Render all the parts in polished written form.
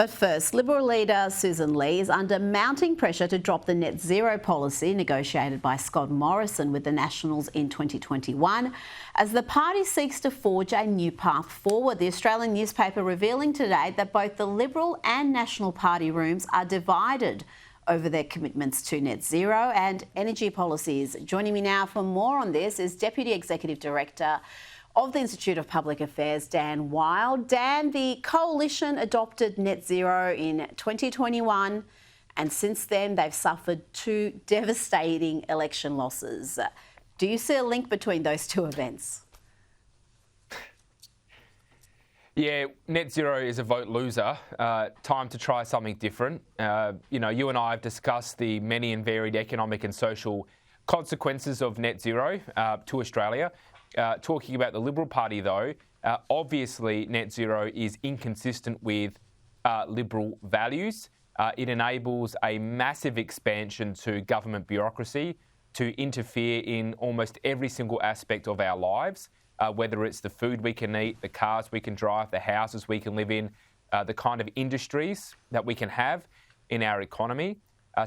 But first, Liberal leader Susan Lee is under mounting pressure to drop the net zero policy negotiated by Scott Morrison with the Nationals in 2021 as the party seeks to forge a new path forward. The Australian newspaper revealing today that both the Liberal and National Party rooms are divided over their commitments to net zero and energy policies. Joining me now for more on this is Deputy Executive Director of the Institute of Public Affairs, Dan Wild. Dan, the coalition adopted net zero in 2021 and since then they've suffered two devastating election losses. Do you see a link between those two events? Yeah, net zero is a vote loser. Time to try something different. You and I have discussed the many and varied economic and social consequences of net zero to Australia. Talking about the Liberal Party, though, obviously net zero is inconsistent with Liberal values. It enables a massive expansion to government bureaucracy to interfere in almost every single aspect of our lives, whether it's the food we can eat, the cars we can drive, the houses we can live in, the kind of industries that we can have in our economy.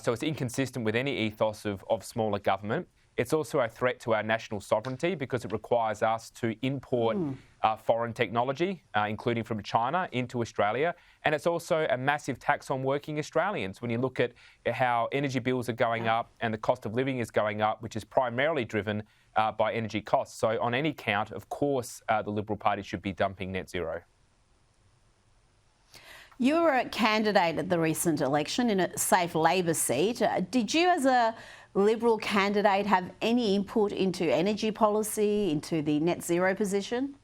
So it's inconsistent with any ethos of smaller government. It's also a threat to our national sovereignty because it requires us to import foreign technology, including from China, into Australia. And it's also a massive tax on working Australians. When you look at how energy bills are going up and the cost of living is going up, which is primarily driven by energy costs. So on any count, of course, the Liberal Party should be dumping net zero. You were a candidate at the recent election in a safe Labor seat. Did you, as a Liberal candidate, have any input into energy policy, into the net zero position?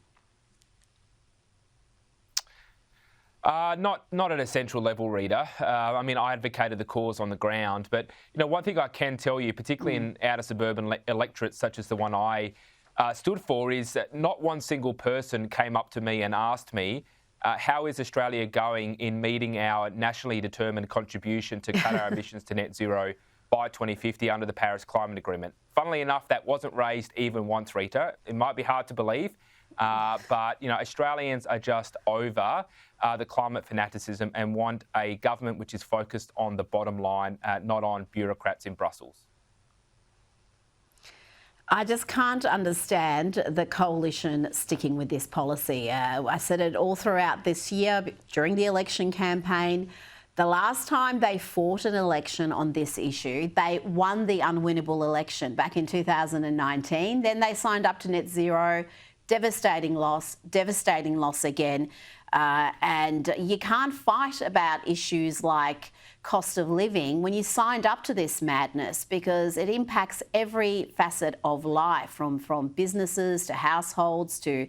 Not at a central level, Rita. I advocated the cause on the ground, but one thing I can tell you, particularly in outer suburban electorates such as the one I stood for, is that not one single person came up to me and asked me, how is Australia going in meeting our nationally determined contribution to cut our emissions to net zero by 2050 under the Paris Climate Agreement? Funnily enough, that wasn't raised even once, Rita. It might be hard to believe, but Australians are just over the climate fanaticism and want a government which is focused on the bottom line, not on bureaucrats in Brussels. I just can't understand the coalition sticking with this policy. I said it all throughout this year during the election campaign. The last time they fought an election on this issue, they won the unwinnable election back in 2019. Then they signed up to net zero, devastating loss again. And you can't fight about issues like cost of living when you signed up to this madness, because it impacts every facet of life, from businesses to households to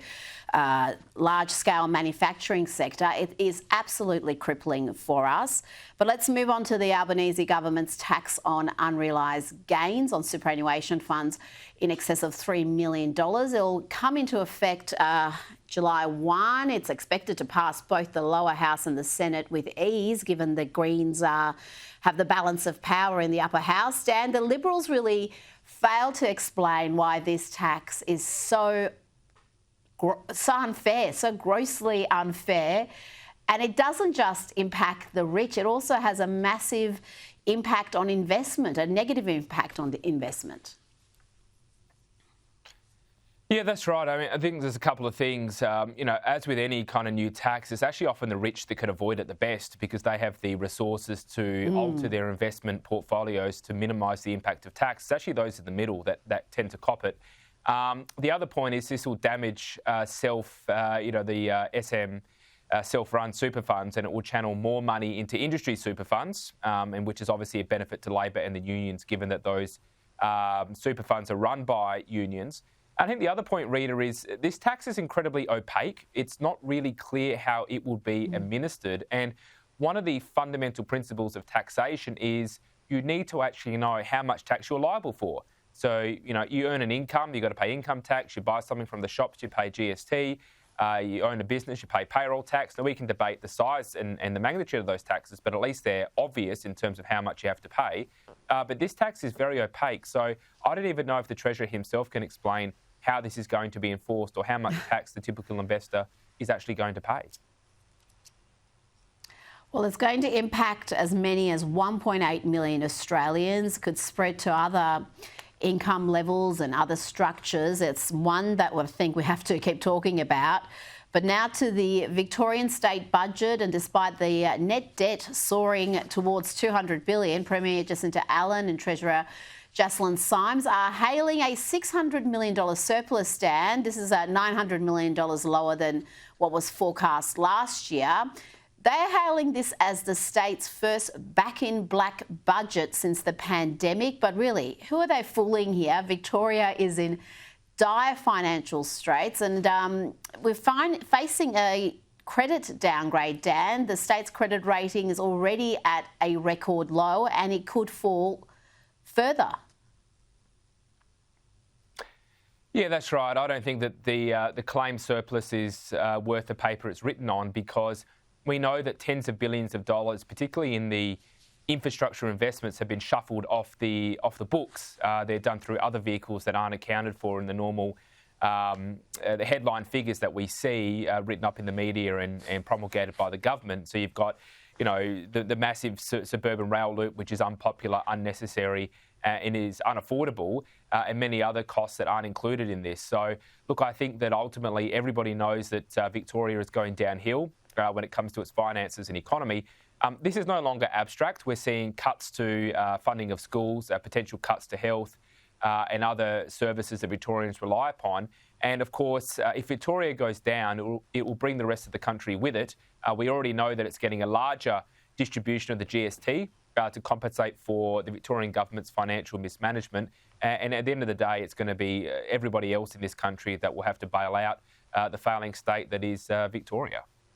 large-scale manufacturing sector. It is absolutely crippling for us. But let's move on to the Albanese government's tax on unrealised gains on superannuation funds in excess of $3 million. It'll come into effect July 1. It's expected to pass both the lower house and the Senate with ease, given the Greens have the balance of power in the upper house. Dan, the Liberals really failed to explain why this tax is so unfair, so grossly unfair. And it doesn't just impact the rich, it also has a massive impact on investment, a negative impact on the investment. Yeah, that's right. I think there's a couple of things. As with any kind of new tax, it's actually often the rich that can avoid it the best because they have the resources to alter their investment portfolios to minimise the impact of tax. It's actually those in the middle that tend to cop it. The other point is this will damage self-run super funds, and it will channel more money into industry super funds, and which is obviously a benefit to Labor and the unions, given that those super funds are run by unions. I think the other point, Rita, is this tax is incredibly opaque. It's not really clear how it will be administered. And one of the fundamental principles of taxation is you need to actually know how much tax you're liable for. So, you earn an income, you've got to pay income tax. You buy something from the shops, you pay GST. You own a business, you pay payroll tax. Now, we can debate the size and the magnitude of those taxes, but at least they're obvious in terms of how much you have to pay. But this tax is very opaque. So I don't even know if the Treasurer himself can explain how this is going to be enforced or how much tax the typical investor is actually going to pay. Well, it's going to impact as many as 1.8 million Australians, could spread to other income levels and other structures. It's one that I think we have to keep talking about. But now to the Victorian state budget, and despite the net debt soaring towards 200 billion, Premier Jacinta Allen and Treasurer Jocelyn Symes are hailing a $600 million surplus stand. This is $900 million lower than what was forecast last year. They're hailing this as the state's first back-in-black budget since the pandemic. But really, who are they fooling here? Victoria is in dire financial straits, and we're facing a credit downgrade, Dan. The state's credit rating is already at a record low, and it could fall further. Yeah, that's right. I don't think that the claim surplus is worth the paper it's written on, because we know that tens of billions of dollars, particularly in the infrastructure investments, have been shuffled off the books. They're done through other vehicles that aren't accounted for in the normal the headline figures that we see written up in the media and promulgated by the government. So you've got, the massive suburban rail loop, which is unpopular, unnecessary, and is unaffordable, and many other costs that aren't included in this. So, look, I think that ultimately everybody knows that Victoria is going downhill when it comes to its finances and economy. This is no longer abstract. We're seeing cuts to funding of schools, potential cuts to health and other services that Victorians rely upon. And of course, if Victoria goes down, it will bring the rest of the country with it. We already know that it's getting a larger distribution of the GST to compensate for the Victorian government's financial mismanagement. And at the end of the day, it's going to be everybody else in this country that will have to bail out the failing state that is Victoria.